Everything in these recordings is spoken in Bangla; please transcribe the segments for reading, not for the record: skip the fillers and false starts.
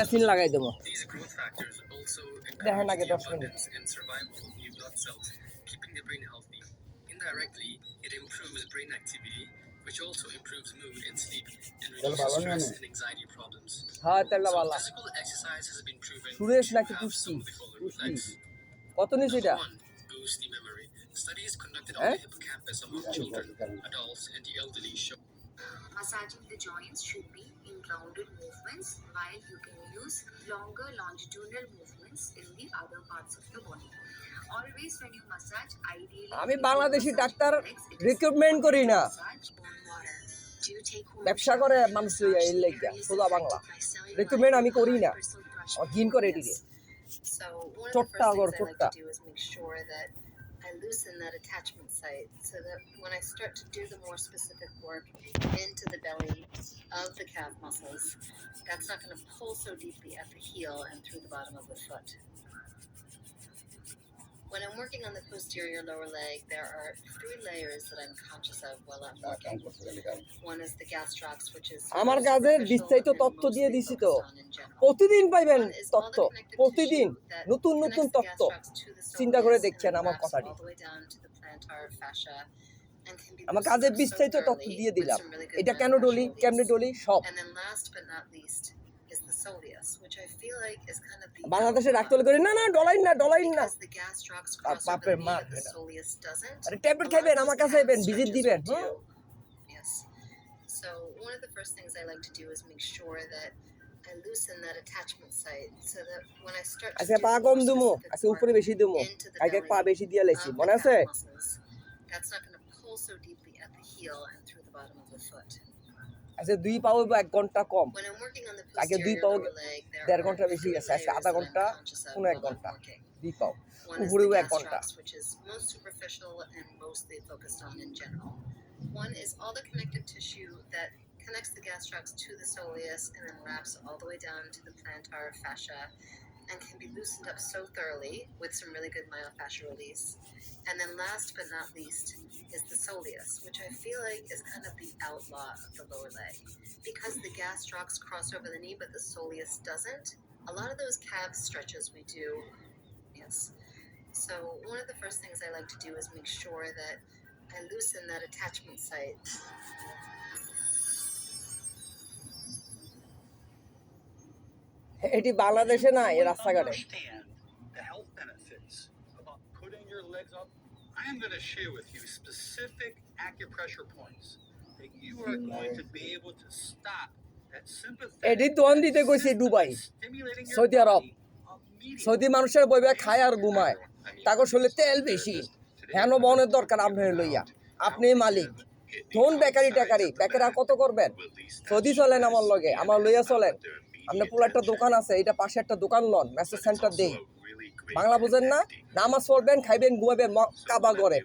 সিন লাগাই দেবো দেখেন আগে 10 minute which also improves mood and sleep and reduces stress and anxiety problems. হ্যাঁ তেলটা ভালো physical exercise has been proven Suresh নাকি পুষ্টি কত নিছে এটা boost the memory studies conducted on the hippocampus among children adults and the elderly show massaging the joints should be in grounded movements while you can use longer longitudinal movements in the other parts of the body. Always when you massage, ideally আমি বাংলাদেশি ডাক্তার রিকমেন্ড করি না ব্যবসা করে মানুষ এই লাগা সোজা বাংলা রিকমেন্ড আমি করি না অধীন করে এদিকে চট্টা গর চট্টা I loosen that attachment site so that when I start to do the more specific work into the belly of the calf muscles, that's not going to pull so deeply at the heel and through the bottom of the foot. When I'm working on the posterior lower leg, there are 3 layers that I'm conscious of while I'm working. One is the gastrocs, which is আমার কাজের বিস্তারিত তথ্য দিয়ে দিছি তো প্রতিদিন পাইবেন তথ্য প্রতিদিন নতুন নতুন তথ্য চিন্তা করে দেখছেন আমার কথাটি আমার কাজের বিস্তারিত তথ্য দিয়ে দিলাম এটা কেন ডলি কেমনে ডলি সব বাংলাদেশে ডাক্তার করে না না ডলাইন না বাপের মা আরে ট্যাবলেট খাইবেন আমার কাছে আইবেন ভিজিট দিবেন So one of the first things I like to do is make sure that I loosen that attachment site so that when I start to আচ্ছা পা কম দিমু আচ্ছা উপরে বেশি দিমু আগে পা বেশি দিয়া লাইছি মনে আছে that's not going to pull so deeply at the heel and through the bottom of the foot আচ্ছা 2 পাও 1 ঘন্টা কম আগে 2 পাও 1.5 ঘন্টা বেশি গেছে আজকে আধা ঘন্টা কোন 1 ঘন্টা 2 পাও উপরেও 1 ঘন্টা which is most superficial and mostly focused on in general. One is all the connective tissue that connects the gastrocs to the soleus and then wraps all the way down to the plantar fascia and can be loosened up so thoroughly with some really good myofascial release. And then last but not least is the soleus, which I feel like is kind of the outlaw of the lower leg. Because the gastrocs cross over the knee but the soleus doesn't, a lot of those calf stretches we do, yes. So one of the first things I like to do is make sure that I loosen that attachment site. এটি বাংলাদেশে না এই রাস্তাঘাটে I am going to share with you specific acupressure points that you are going to be able to stop that sympathetic. এটি দোন দিতে কইছে দুবাই সৌদি আরব সৌদি মানুষের বইবে খায় আর ঘুমায় তাকে শরীরে তেল বেশি হেন বনের দরকার আপনার লইয়া আপনি মালিক কোন বেকারি বেকারা কত করবেন সৌদি চলেন আমার লগে আমার লইয়া চলেন আপনার পুরো একটা দোকান আছে এটা পাশে একটা দোকান লন মেসেজ সেন্টার দেই বাংলা বুঝেন না নামাজ পড়বেন খাইবেন ঘুমাবেন কাবা করে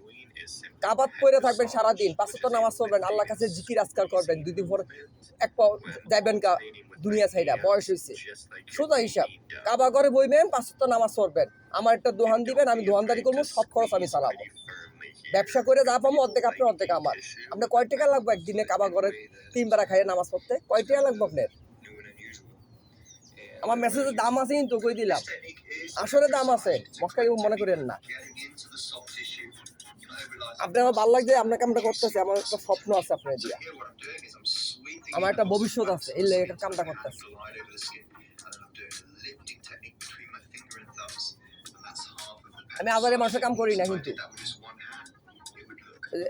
কাবাত পড়ে থাকবেন সারাদিন 5 ওয়াক্ত নামাজ পড়বেন আল্লাহর কাছে জিকির আজকার করবেন 2 দিন পর এক যাইবেন কা দুনিয়া ছাইড়া বয়স হইছে সোজা হিসাব কাবা করে বইবেন 5 ওয়াক্ত নামাজ পড়বেন আমার একটা দোকান দিবেন আমি দোকানদারি করব সব খরচ আমি চালাবো ব্যবসা করে যা পাবো অর্ধেক আপনার অর্ধেক আমার আপনার কয় টাকা লাগবে একদিনে কাবা করে 3 বার খাইয়ে নামাজ পড়তে কয় টাকা লাগবে আপনার আমার মেসেজের দাম আছে কিন্তু কই দিলাম আসলে দাম আছে মস্কারি মনে করেন না আপনার আমার ভালো লাগছে আপনার কামটা করতেছে আমার একটা স্বপ্ন আছে আপনার দিয়া আমার একটা ভবিষ্যৎ আছে এই লেগে কামটা করতেছে আমি আবারে মানুষের কাম করি না কিন্তু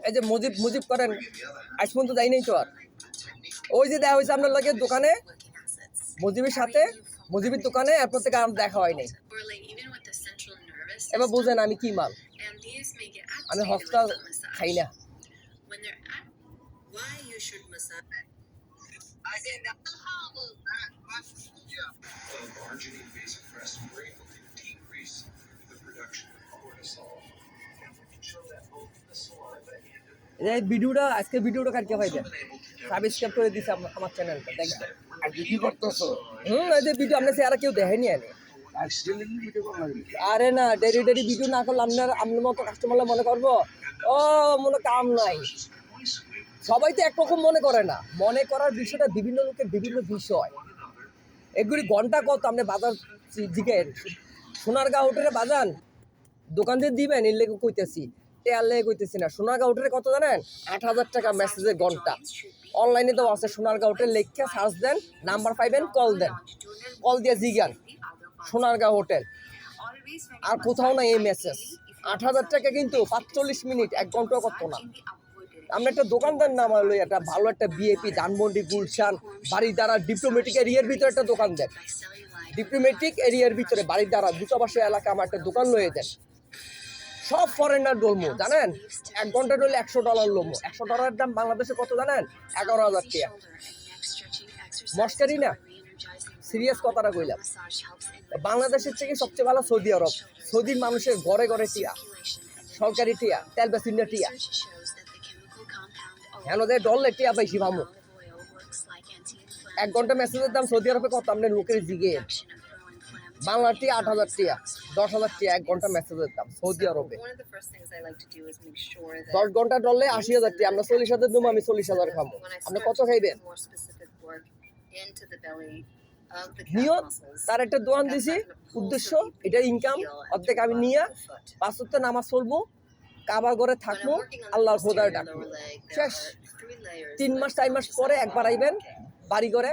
এই যে মুজিব করেন আজ পর্যন্ত যাই নাই তো আর ওই যে দেওয়া হয়েছে আপনার লাগে দোকানে মুজিবের সাথে মুজিবের দোকানে এরপর থেকে আর দেখা হয় নাই এবার বুঝেন আমি কি মাল আমি হস্তা খাই না ভিডিওটা আজকে ভিডিওটা কাটকে পাইবেন সাবস্ক্রাইব করে দিছে আমার চ্যানেলটা দেখবেন আর কি করতেছো এই যে ভিডিও আপনি আর কেউ দেখেনি আরে না ডেরি ভিডিও না করলে আপনার মতো কাস্টমাররা মনে করবো ও মনে কাম নাই সবাই তো একরকম মনে করে না মনে করার বিষয়টা বিভিন্ন লোকের বিভিন্ন বিষয় এগুলি ঘন্টা কত আপনি বাজার জিগেন সোনারগাঁও হোটেলে বাজান দোকান দিয়ে দিবেন এর লেগে কইতেছি টেয়ার লেগে কইতেছি না। সোনারগাঁও হোটেলে কত জানেন? 8,000 টাকা মেসেজের ঘন্টা। অনলাইনে তো আছে সোনারগাঁও হোটেল, লেখা সার্চ দেন, নাম্বার পাইবেন, কল দেন, কল দিয়ে জিগান সোনারগাঁও হোটেল। আর কোথাও না এই মেসেজ। 8,000 টাকা কিন্তু 45 মিনিট 1 ঘন্টাও করতো না। আমরা একটা দোকানদার নাম হলো একটা ভালো একটা বিএপি ধানমন্ডি গুলশান বাড়িদারা ডিপ্লোমেটিক এরিয়ার ভিতরে একটা দোকান দেন, ডিপ্লোমেটিক এরিয়ার ভিতরে বাড়িদারা দূতাবাসী এলাকা আমার একটা দোকান লয়ে দেন। সব ফরেনার ডলমো জানেন, 1 ঘন্টা ডলে $100 লোমো। $100 দাম বাংলাদেশে কত জানেন? 11,000 টাকা। মস্কারি না, সিরিয়াস কথাটা কইলাম। বাংলাদেশের থেকে সবচেয়ে ভালো সৌদি আরব। সৌদির মানুষের ঘরে ঘরে টিয়া, সরকারি টিয়া, তেল বেসিনের টিয়া, হেনদের ডললে টিয়া বেশি ভামো। 1 ঘন্টা মেসেজের দাম সৌদি আরবে কত আপনি লোকের জিগে? বাংলার টিয়া 8,000 টিয়া, 10,000 টিয়া 1 ঘন্টা মেসেজের দাম সৌদি আরবে। 10 ঘন্টা ডললে 80,000 টিয়া। আমরা 40,000 দেবো, আমি 40,000 খাবো। আপনি কত খাইবেন? নিয়ত তার একটা দোয়ান দিছি, উদ্দেশ্য এটা ইনকাম অর্ধেক আমি নিয়ে 5 ওয়াক্ত নামাজ পড়বো, কাবা ঘরে থাকবো, আল্লাহর খোদার ডাকবো, শেষ। 3 মাস 4 মাস পরে একবার আইবেন বাড়ি করে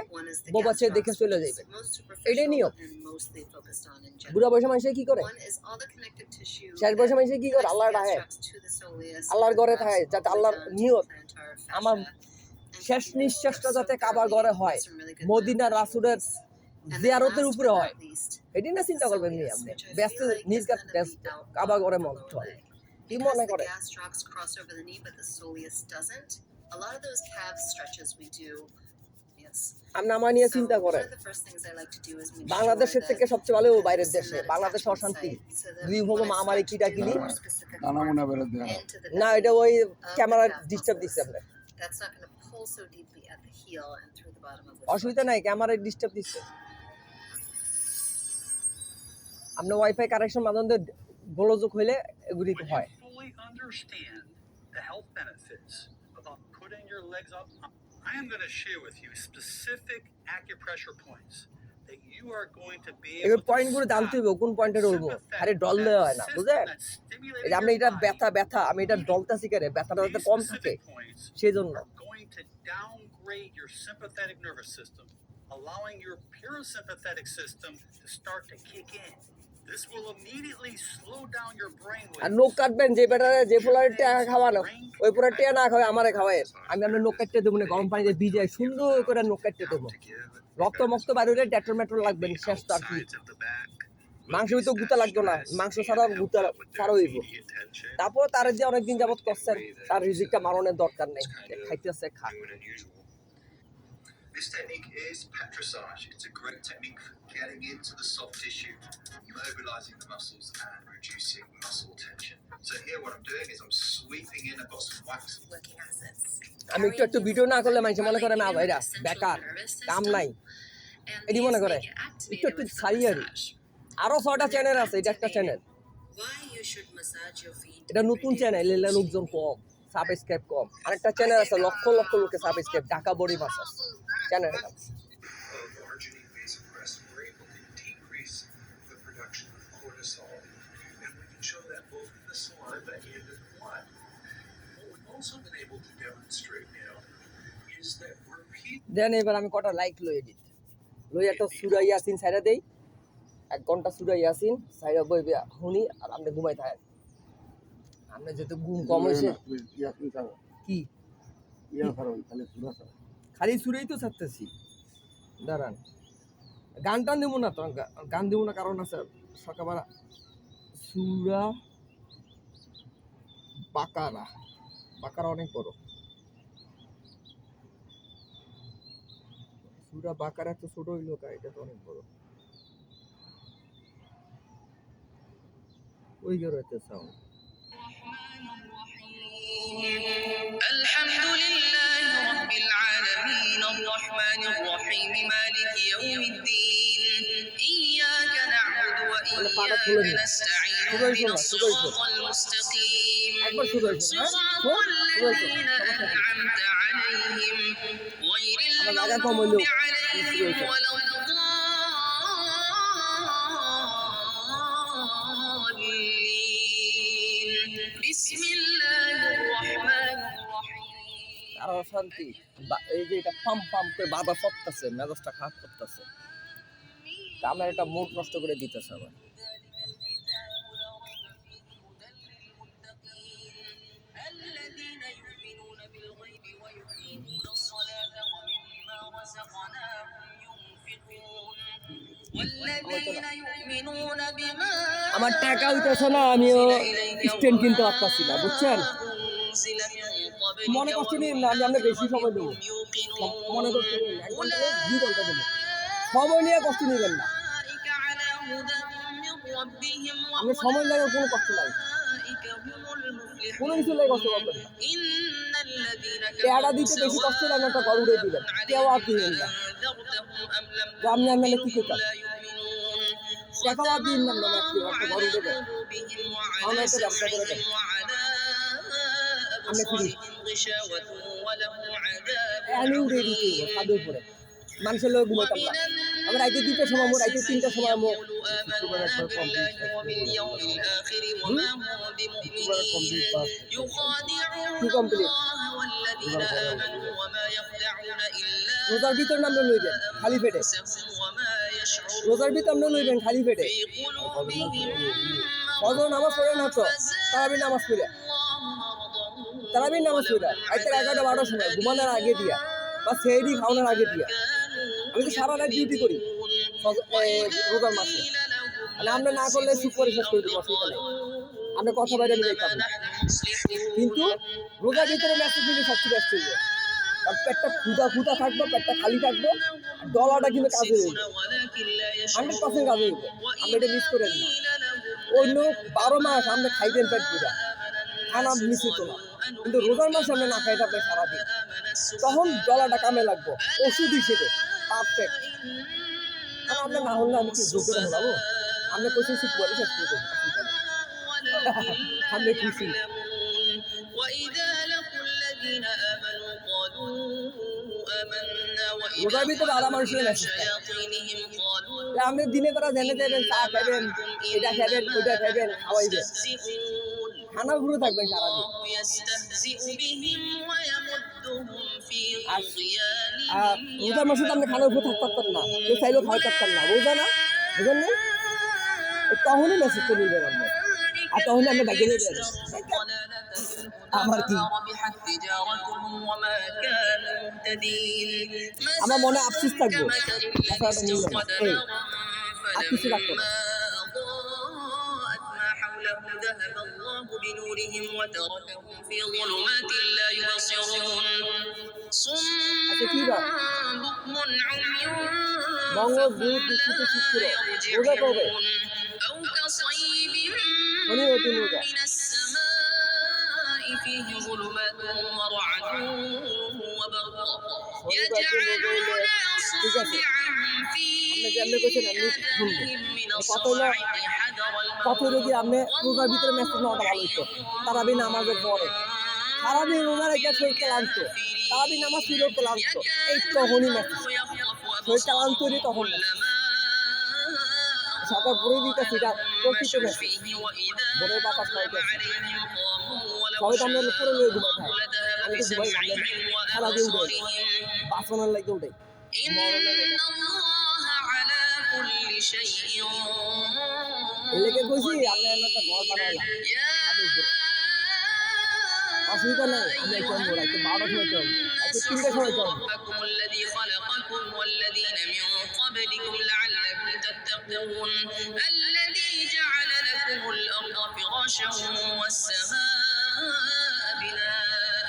বোবা ছেলে দেখে চলে যাইবেন। এটাই নিয়ম। বুড়া বয়সে মানুষে কি করে? শেষ বয়সে মানুষে কি করে? আল্লাহর ডাকে, আল্লাহর ঘরে থাকে, যাতে আল্লাহর নিয়ত আমার শেষ নিঃশ্বাসটা যাতে কাবা ঘরে হয়, মদিনা রাসূলের জিয়ারতের উপরে হয়, এটাই না চিন্তা করবেন। নিয়ে আপনি ব্যস্ত নিজগাত ব্যস্ত, কাবা ঘরে মন হয় কি মনে করে? আপনি আমার নিয়ে চিন্তা করেন। বাংলাদেশের থেকে সবচেয়ে ভালো বাইরের দেশে। বাংলাদেশে অশান্তি, মহামারী কিটা কিনি না, এটা ওই ক্যামেরা ডিস্টার্ব দিচ্ছে আপনার। অসুবিধা নাই, ক্যামেরা ডিস্টার্ব দিচ্ছে। আপনার ওয়াইফাই কানেকশন মাধ্যমে গোলযোগ হইলে এগুলি হয়। I am going to share with you specific acupressure points that you are going to be able to পয়েন্টগুলো জানতে হবে কোন পয়েন্টে ডলবো। আরে ডললে হয় না, বুঝলেন? এই যে আমি এটা ব্যথা আমি এটা ডলতাছি করে ব্যথাটা যাতে কম থাকে সেজন্য। going to downgrade your sympathetic nervous system, allowing your parasympathetic system to start to kick in. This will immediately slow down your brain waves. আর নোক কাটবেন যে বেটারে যে পোলারে টাকা খাওয়ানো, ওই পোলারে টাকা না খাওয়ায় আমারে খাওয়ায়। আমি আপনার নোক কাটতে দেবো না, গরম পানিতে ভিজাই সুন্দর করে নোক কাটতে দেবো। রক্ত মক্ত বাইরে ডেটল মেট্রোল লাগবে, শেষ তো আর কি। মাংস তো গুতা লাগতো না, মাংস ছাড়া গুতা ছাড়া হইব। তারপর তার যে অনেকদিন যাবত করছেন, তার রিজিকটা মারণের দরকার নেই, খাইতেছে খা। This technique is petrissage. It's a great technique for getting into the soft tissue, mobilizing the muscles and reducing muscle tension. So here what I'm doing is I'm sweeping in, I've got some wax. আমি একটু ভিডিও না করলে মানুষ মনে করে না ভাইরা বেকার, কাম নাই, এটি মনে করে। একটু সারিয়ারি আরো 6টা চ্যানেল আছে, এটা একটা চ্যানেল, এটা নতুন চ্যানেল, এলে লোকজন কম, সাবস্ক্রাইব কম। আরেকটা চ্যানেল আছে লক্ষ লক্ষ লোকে subscribe, Dhaka body massage channel. Then এবার আমি কটা লাইক লইয়ে দিই, লই একটা সূরা ইয়াসিন ছাইরা দেই, 1 ঘন্টা সূরা ইয়াসিন ছাইরা বইবে শুনি, আর আপনি ঘুমাই থাকেন। আপনি যেহেতু ঘুম কম হয়েছে কি খালি সুরেই তো ছাড়তেছি, দাঁড়ান গান টান দেবো না তো, গান দেবো না কারণ আছে সকালবেলা সুরা বাকারা অনেক বড়, সুরা বাকারা তো ছোট হইলো কা, এটা তো অনেক বড়। ওই গেরোতে সাউন্ড الحمد لله رب العالمين الرحمن الرحيم مالك يوم الدين إياك نعبد وإياك نستعين اهدنا الصراط المستقيم صراط الذين أنعمت عليهم غير المغضوب عليهم ولا الضالين অশান্তি এই যে এটা পাম্প পাম্প করে বাধা পড়তেছে, মেজাজটা খারাপ করতেছে, আমার একটা মুড নষ্ট করে দিতেছে আবার। আমার টাকা হইতেছে না, আমিও স্ট্যান্ড কিনতে পারতাছি না, বুঝছেন? মনে কষ্ট নিন না, আমি আপনার বেশি সময় দেবো, মনে কষ্ট নিন না, 1 ঘন্টা 2 ঘন্টা দেবো, সময় নিয়ে কষ্ট নিবেন না, আপনি সময় লাগে কোনো কষ্ট নাই, কোনো কিছু লাগে কষ্ট করবেন না। পেয়ারা দিতে বেশি কষ্ট লাগে, একটা ঘর উড়ে দিবেন, কেউ আর দিবেন না, আপনি আপনার কি করতাম টাকা আর দিন না, একটা ঘর উড়ে দেন, আমরা একটা ব্যবসা করে দেন, আমি ফিরি আমি উড়ে দিতে ছাদের উপরে, মানুষের লোক ঘুমাইতাম না, আমরা রাইতে 2টার সময় রাইতে 3টার সময় কি কমপ্লিট রোজার ভিতর নামলে লইবেন খালি পেটে, রোজার ভিতর আপনি লইবেন খালি পেটে, ফজর নামাজ পড়ে না তো তারাবির নামাজ পড়ে, তারাবির নামাজ পড়ে রাইতে 11টা 12টার সময় ঘুমানোর আগে দিয়া বা সেহরি খাওয়ানোর আগে দিয়া। আমি তো সারা রাত ডিউটি করি রোজার মাসে, মানে আমরা না করলে সুপারিশ করে দেবো, অসুবিধা নেই, আমরা কথা বাইরে নিয়ে যেতাম না, কিন্তু রোজার ভিতরে মেসেজ দিলে সবচেয়ে ব্যস্ত হইবে, আর পেটটা ক্ষুধা থাকবো, পেটটা খালি থাকবো, ডলারটা কিন্তু কাজে হইবে, 100% কাজে হইবে, আমরা এটা মিস করেন না। অন্য 12 মাস আমরা খাইতেন পেট পুরা, খানা মিস হতো না, কিন্তু রোজার মাসে আমরা না খাইতে আপনার সারাদিন, তখন ডলারটা কামে লাগবো ওষুধ হিসেবে পারফেক্ট। কারণ আমরা না হলে আমি কি যোগ্যতা হলাবো, আমরা কোথাও সুপারিশ করে দেবো, আমরা খুশি। রোজার ভিতরে আরাম মানুষের আপনি দিনে তারা জেনে যাবেন, চা খাবেন, এটা খাবেন, ওইটা খাবেন, খাওয়াইবেন, খানা ঘুরে থাকবেন সারাদিন। আর রোজার মাসে তো আপনি খানা উপরে থাকতে পারতেন না, কেউ চাইলেও খাওয়াই পারতেন না, রোজা না বুঝলেন না, তখনই মেসেজ করে দিবেন আপনি, আর তখনই আপনি বাইকে নেবেন, আমার কি আমার মনে আফসোস থাকবে, আর কিছু রাখতো না। মঙ্গল বুধ বৃহস্পতি শুক্র রোজা করবে, শনিবার রোজা, فيه ظلمات ورعد وبرق يجعلون أصابعهم في من الصواعق حذر কত যদি আপনি রোজার ভিতরে মেসেজ নেওয়াটা ভালো হইতো, তারাবি নামাজের পরে সারাদিন রোজা রেখে শরীর ক্লান্ত, তারাবি নামাজ ফিরেও ক্লান্ত, এই তখনই মেসেজ শরীর ক্লান্ত তৈরি, তখন সকাল পরে দিতে সেটা প্রকৃত মেসেজ ভোরের বাতাস খাইতে সবাই তো আমরা পুরো লয়ে ঘুমাই খাই, আমি তো ঘুমাই সারাদিন উঠে বাসনের লাগে উঠে এলাকে কইছি আমি একটা ঘর বানাইলাম ছাদের উপরে, অসুবিধা নাই, আমি একটু রাইতে 12টার সময় চলবো, রাইতে 3টার সময় চলবো। الذي جعل لكم الأرض فراشا والسماء بناء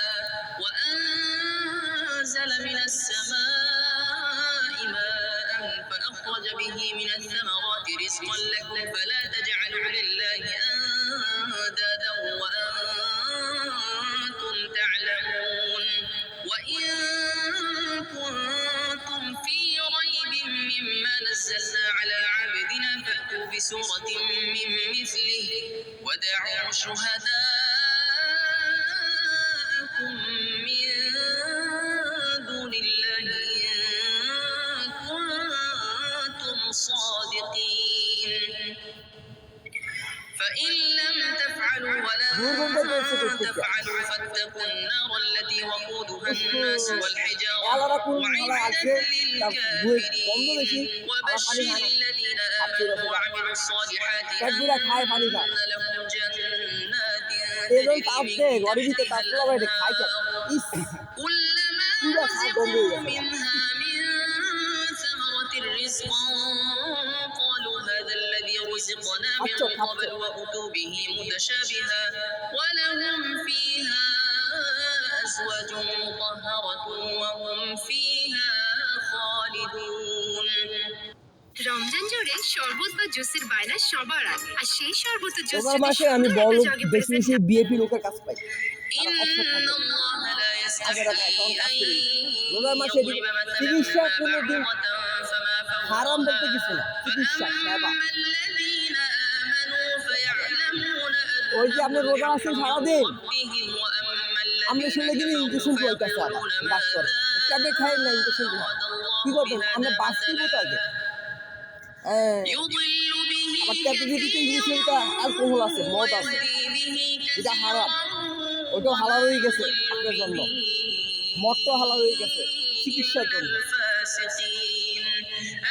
وأنزل من السماء ماء فأخرج به من الثمرات رزقا لكم فلا تجعلوا لله أندادا وأنتم تعلمون وإن كنتم في ريب مما نزلنا على عبدنا فأتوا بسورة من مثله ودعوا شهداءكم من دون الله إن كنتم صادقين فإن لم تفعلوا দুর্গন্ধ ولن পেয়েছে প্রত্যেকটা تفعلوا فاتقوا النار التي وقودها الناس والحجارة আলাদা কোন ভালো আছে أعدت তার গন্ধ বেশি للكافرين আমার পানি وبشر খায় না الذين آمنوا وعملوا الصالحات পেটগুলা খায় পানি খায় أن لهم جنات এজন تجري তাপতে من ঘরের ভিতরে তাপ تحتها লাগাই খায় কেন ইস كلما পুরা খা গন্ধ হয়ে رزقوا গেছে منها من ثمرة رزقا قالوا هذا الذي رزقنا من خطو، خطو. قبل وأتوا به متشابها ولهم فيها أزواج مطهرة وهم فيها خالدون রমজান জুড়ে শরবত বা জুসের বায়না সবার আগে আর সেই শরবত ও জুস এবার যদি মাসে আমি সুন্দর বড় একটা জগে বেশি present বেশি বিএপি লোকের কাছ পাই إن الله لا يستحيي أن রোজার মাসে يضرب مثلا চিকিৎসা ما কোনোদিন بعوضة فما হারাম فوقها বলতে কিছু না চিকিৎসা সেবা فأما الذين آمنوا فيعلمون ওই যে আপনি রোজা আছেন সারাদিন ربهم وأما আপনি শুনলে কিন্তু ইঞ্জেকশন বলতেছে আবার ডাক্তার ট্যাবলেট খাই না ইঞ্জেকশন কি করবেন আমরা বাঁচতে তো আগে হ্যাঁ يضل به আবার ট্যাবলেটে ইঞ্জেকশনটা অ্যালকোহল আছে মদ আছে এটা হারাম ওটাও হালাল হয়ে গেছে আপনার জন্য মদটাও হালাল হয়ে গেছে চিকিৎসার জন্য الفاسقين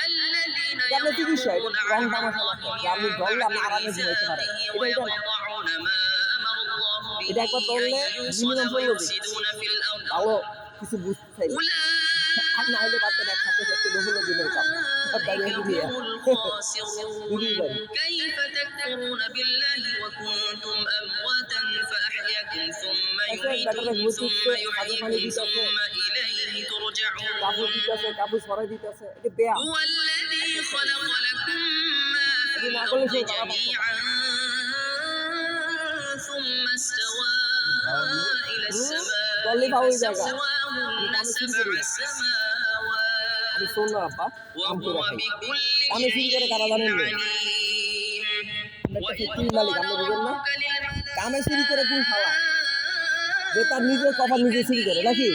الذين এটা আপনার চিকিৎসা এটা রং তামাশা না যে আপনি ধরলে আপনি আরামে ঘুমাইতে পারেন এটা না ويقطعون ما أمر الله به এটা একবার ধরলে أن يوصل মিনিমাম পড়লো ويفسدون في الأرض ভালো কিছু বুঝতে চাই আর না হলে বাচ্চা দেখ সাথে সাথে হলো দিনের কাম বাইরে দিয়ে هم الخاسرون كيف تكفرون بالله وكنتم أمواتا فأحياكم ثم يميتكم ثم يحييكم ثم إليه ترجعون কাপড় দিতেছে কাপড় সরাই দিতেছে এটা বেয়া هو الذي خلق لكم ما في ما الأرض كل شيء جميعا ثم استوى إلى ضل باوي السماء جاگা। فسواهن سبع سماوات আমি শোন না আব্বা কাম وهو করে খাই بكل আমি শুরু করে কারা জানেন না عليم আমরা একটা وإذ ফ্যাক্টরি মালিক قال আমরা বুঝেন না ربك للملائكة কামে শুরু করে কোন খাওয়া যে তার নিজের কপাল নিজে শুরু করে নাকি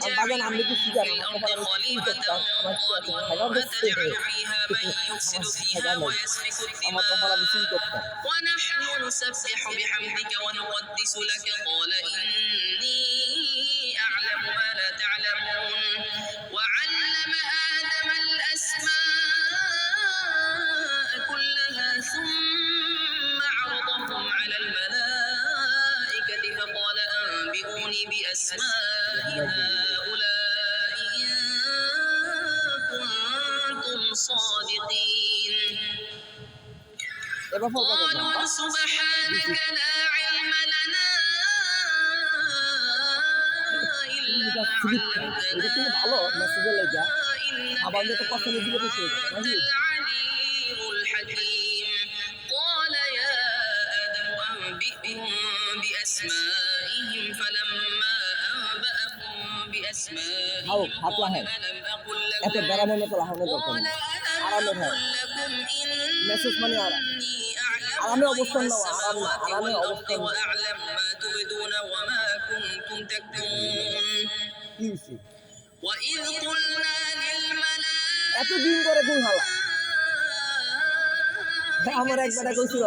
আর বাগান আমি কি শিকার আমার কপাল আমি শুরু করতাম আমার কি আছে খাওয়া বসছে وتجعل فيها من يفسد فيها ويسفك আমার কপাল الدماء আমি শুরু করতাম ونحن نسبح بحمدك ونقدس لك قال إني أعلم ما لا تعلمون وعلم آدم الأسماء كلها ثم عرضهم على الملائكة فقال أنبئوني بأسماء هؤلاء إن كنتم صادقين এবার ফল পাবেন না قالوا سبحانك لا علم لنا إلا এটা ما স্লিপ এটা علمتنا কিন্তু ভালো মেসেজের লাগা إنك আবার যত কথা দিলে বেশি হয়ে যাবে أنت নাকি العليم الحكيم قال يا آدم أنبئهم بأسمائهم فلما أنبأهم بأسمائهم খাও হাতলা قال হ্যাঁ ألم أقل এত لكم বেড়ানোর মতো লাগানোর দরকার قال নেই ألم আরামের হ্যাঁ أقل لكم মেসেজ মানে আরাম إني أعلم আরামে غيب অবস্থান নাও আরাম না السماوات আরামে والأرض অবস্থান নাও। وأعلم ما تبدون وما كنتم تكتمون কি হইছে وإذ قلنا للملائكة এত দিন করে কোন হালা আমার একবার কইছিল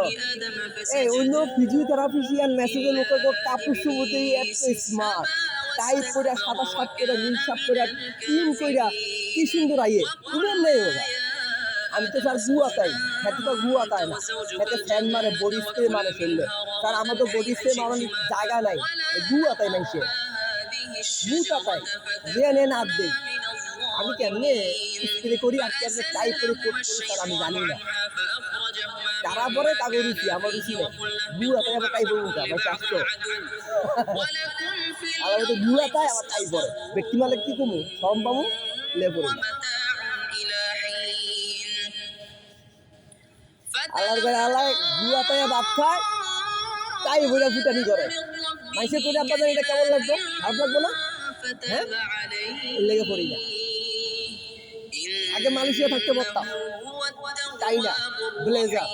এই অন্য ফিজিওথেরাপিশিয়ান মেসেজের লোকের কাপড় শুভতেই এত স্মার্ট টাইপ করে সাদা শার্ট করে নীল শার্ট করে টিম কইরা কি সুন্দর আইয়ে তুমি নেই ওরা আমি তো স্যার গুয়া তাই হাতে তো গুয়া তাই না হাতে ফ্যান মারে বডি স্প্রে মারে ফেললে স্যার আমার তো বডি স্প্রে মারানোর জায়গা নাই গুয়া তাই নাই সে গুটা তাই যে নে না দেই আমি কেমনে স্প্রে করি আর কেমনে টাইপ করে কোট করি স্যার আমি জানি না তারা পরে তাকে রুচি আমার রুচি নেই গুয়া তাই আবার টাইপ করবো আমার চাষতো আর তো গুয়া তাই আবার টাইপ করে ব্যক্তি মালিক কি কমু সরম পাবো লেবরে আল্লাহর ঘরে আল্লাহ গুয়া তাই ভাত খায় তাই বলে ফুটানি করে মাইসে করে আপনাদের এটা কেমন লাগবে খারাপ লাগবে না হ্যাঁ এর লেগে পড়ি না আগে মালয়েশিয়া থাকতে পারতাম তাই না ব্লেজার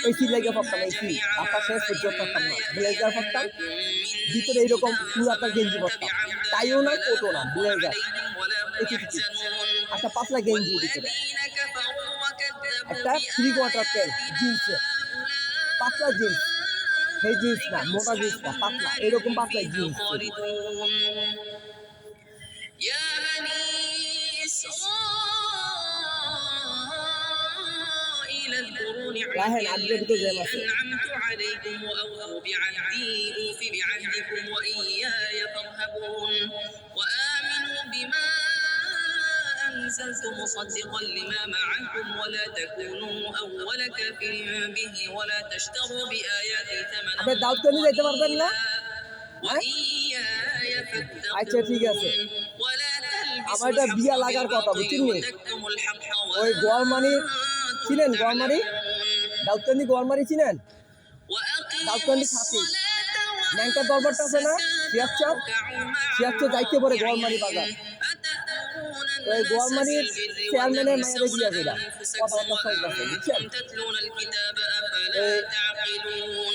এসি লেগে পারতাম এসি আকাশে সূর্য পারতাম না ব্লেজার পারতাম ভিতরে এইরকম পুরাটা গেঞ্জি পারতাম তাইও না কোটো না ব্লেজার আচ্ছা পাতলা গেঞ্জি ভিতরে একটা 3 কোয়ার্টার প্যান্ট জিন্সের, পাতলা জিন্স, সেই জিন্স না, মোটা জিন্স না, পাতলা, এরকম পাতলা জিন্স। يا بني إسرائيل اذكروا রাহেন نعمتي আজকে ভিতরে التي জ্যাম আছে। أنعمت عليكم وأوفوا بعهدي أوف بعهدكم وإياي فارهبون وآمنوا بما أنزلت مصدقا لما معكم ولا تكونوا أول كافر به ولا تشتروا بآياتي ثمنا আপনি দাউদকান্দি যাইতে পারবেন না? وإياي فاتقون আচ্ছা ঠিক আছে, ولا আমার تلبسوا একটা বিয়া الحق লাগার কথা بالباطل বুঝছেন নি? وتكتموا الحق ওই গোয়ালমারি চিনেন? গোয়ালমারি, দাউদকান্দি গোয়ালমারি চিনেন? দাউদকান্দি খাসি ন্যাংটার দরবারটা আছে না, শিয়ারচর, শিয়ারচর যাইতে পারে গোয়ালমারি বাজার। তো এই গোয়ালমারির চেয়ারম্যানের মায়ের বিয়া কইরা কথাবার্তা চলতেছে, বুঝছেন?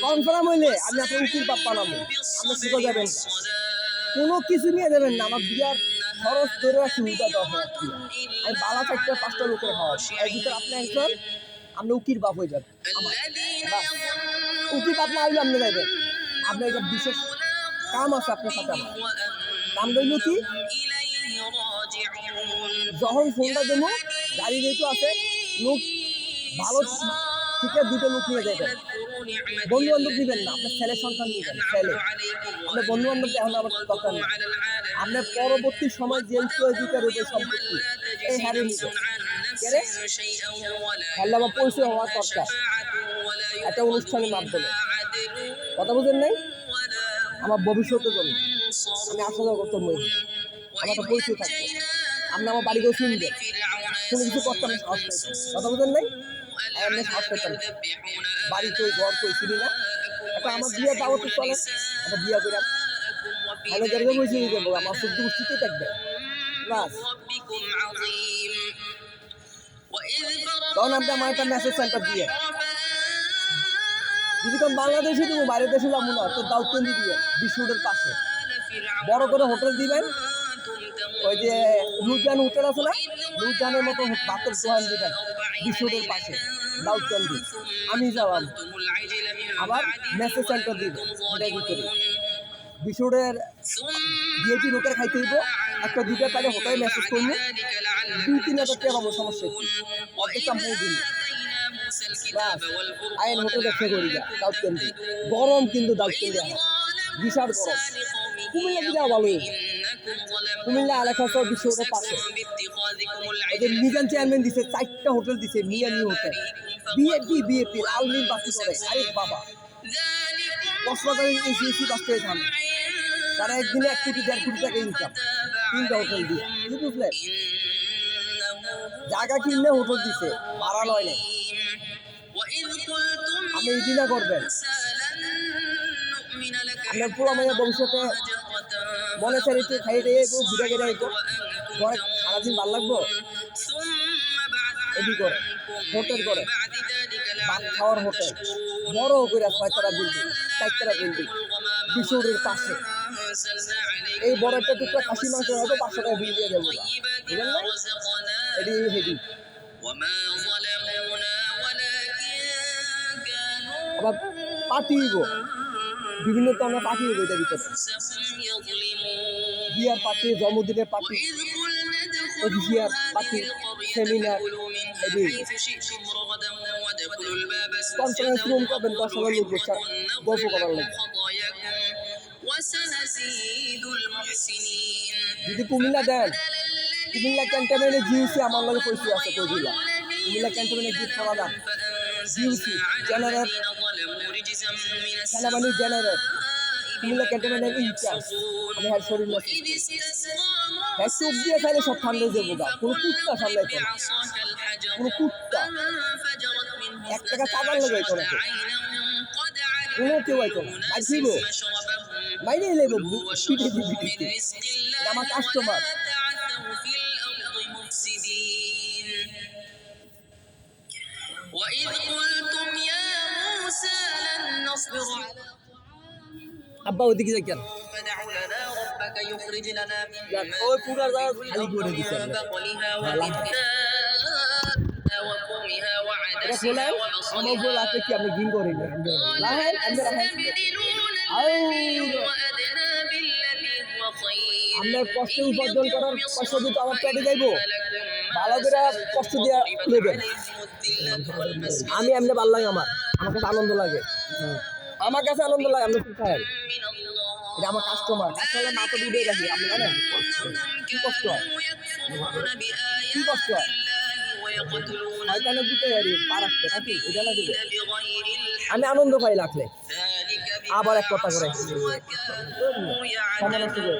কনফার্ম হইলে আমি আপনার উকিল পাপ বানাবো, আপনি শিখে যাবেন, কোনো কিছু নিয়ে যাবেন না, আমার বিয়ার খরচ ধরে সুবিধা দেওয়া হয়। আমি বালা চারটা 5টা লোকের খাওয়াবো, এর ভিতরে আপনি একজন, আপনি উকিল বাপ হয়ে যাবেন। উকিল বাপ না হইলে আপনি যাবেন, আপনার একটা বিশেষ কাম আছে আপনার সাথে। আমার কাম রইল কি, যখন ফোনটা দেবো গাড়ি যেহেতু আছে, লোক ভালো থেকে 2টা লোক নিয়ে যাবেন। বন্ধু বান্ধব নিবেন না, আপনার ছেলে সন্তান নিবেন, ছেলে। আপনার বন্ধু বান্ধব এখন আবার দরকার নেই, আপনার পরবর্তী সময় জেল দিতে রয়েছে সম্পত্তি এই হারে নিবেন। কেরে হ্যাঁ আমার পরিচয় হওয়ার দরকার একটা অনুষ্ঠানের মাধ্যমে, কথা বুঝেন নাই? আমার ভবিষ্যতের জন্য আমি আসা যাওয়া করতে পারি, আমার একটা পরিচয় থাকবে, আপনি আমার বাড়ি করে শুনবেন, কোনো কিছু করতে আমি সাহস পাইতাম, কথা বুঝেন নাই? আমি সাহস পাইতাম, বাড়ি কই ঘর কই চিনি না, একটা আমার বিয়ে দাওয়াত চলে, একটা বিয়ে করে আমি যেরকম বলছি দেবো, আমার সব গোষ্ঠীতে থাকবে বাস। তখন আপনি আমার একটা মেসেজ সেন্টার দিয়ে, যদি কোন বাংলাদেশে দেবো, বাইরের দেশে যাবো না, তো দাউদকান্দি দিয়ে বিশ্বরোডের পাশে বড় করে হোটেল দিবেন, ওই যে নুরজান হোটেল আছে না, নুরজানের মতো ভাতের দোকান দিবেন বিশ্বরোডের পাশে দাউদকান্দি, আমি যাওয়াম। আবার মেসেজ সেন্টার দিবেন এটার ভিতরে, বিশ্বরোডের ভিআইপি লোকের খাইতে হইব, একটা 2টা পাইলে হোটেলে মেসেজ করবো, 2-3 হাজার টাকা পাবো, সমস্যা কি, অর্ধেক কোম্পানি দিন বাস। আইন হোটেল ব্যবসা করি যা দাউদকান্দি, গরম কিন্তু দাউদকান্দি আমার বিশাল গরম। কুমিল্লা কি যাওয়া ভালো, কুমিল্লা এলাকা সব বিশ্বরোডের পাশে ওদের মিজান চেয়ারম্যান দিছে 4টা হোটেল দিছে, মিয়ানি হোটেল, বিএপি লাল নীল বাতি করে। আরে বাবা, কক্সবাজারে এসি বাঁচতে থাম, তারা একদিনে 1 কোটি 1.5 কোটি টাকা ইনকাম, 3টা হোটেল দিয়ে, কি বুঝলেন? জায়গা কিনলে হোটেল দিছে, ভাড়া লয় নাই। আপনি এই দিনা করবেন, আপনার পুরো মেয়ে ভবিষ্যতে মনে চাই একটু খাইয়ে দিয়ে ঘুরে গেড়ে ঘরে সারাদিন ভালো লাগবো, এটি করে হোটেল করে ভাত খাওয়ার হোটেল, বড় করে 6তলা বিল্ডিং 4তলা বিল্ডিং বিশ্বরোডের পাশে, এই বড় একটা টুকরা খাসি মাংস হয়তো 500 টাকা বিল দিয়ে দেবো, বুঝলেন না? এটি হেভি। আবার পার্টি হইব, বিভিন্ন ধরনের পার্টি হইব এটার ভিতরে, বিয়ার পার্টি, জন্মদিনের party, official party, seminar, conference room করবেন 10,000 লোক বসে গল্প করার লোক। যদি কুমিল্লা দেন, কুমিল্লা ক্যান্টনমেন্টে জিউসি আমার লগে পরিচয় আছে, কইলা কুমিল্লা ক্যান্টনমেন্টে জিপ করা যান, জিউসি জেনারেল সেনাবাহিনী জেনারেল, কুমিল্লা ক্যান্টনমেন্টের ইনচার্জ, আমি হ্যাঁ শরীর না হ্যাঁ চোখ দিয়ে খাইলে সব ঠান্ডা যাবো গা, কোনো কুত্তা সামলাইতো না, কোনো কুত্তা 1 টাকা চাঁদার লেগে হইতো না, কোনো কেউ হইতো না, মাইছিল মাইনে এলেব পিঠে পিঠে, আমার কাস্টমার। আব্বা ওদিকে যাই কেন, ওই পুরা খালি করে দিচ্ছে। খোলেন আমার উপর রাখতে কি আপনি গিন করেন রাহেন আপনি রাহেন আপনার কষ্ট উপার্জন করার কষ্ট কিন্তু আমার পেটে যাইব ভালো করে কষ্ট দিয়ে নেবেন আমি এমনি ভালো লাগে আমার কাছে আনন্দ লাগে আমার কাছে আনন্দ লাগে আপনি খুব খায় এটা আমার কাস্টমার আসলে মাথা ডুবে রাখি আপনি জানেন কি কষ্ট হয় কি কষ্ট হয় হয়তো দিতে পারি পা রাখতে নাকি এটা না দিলে আমি আনন্দ পাই লাগলে আবার এক কথা করে সময় নষ্ট করে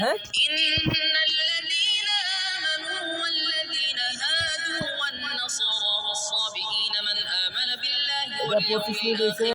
হ্যাঁ إن الذين آمنوا والذين هادوا والنصارى والصابئين من آمن بالله এটা 25 মিনিট হয়েছে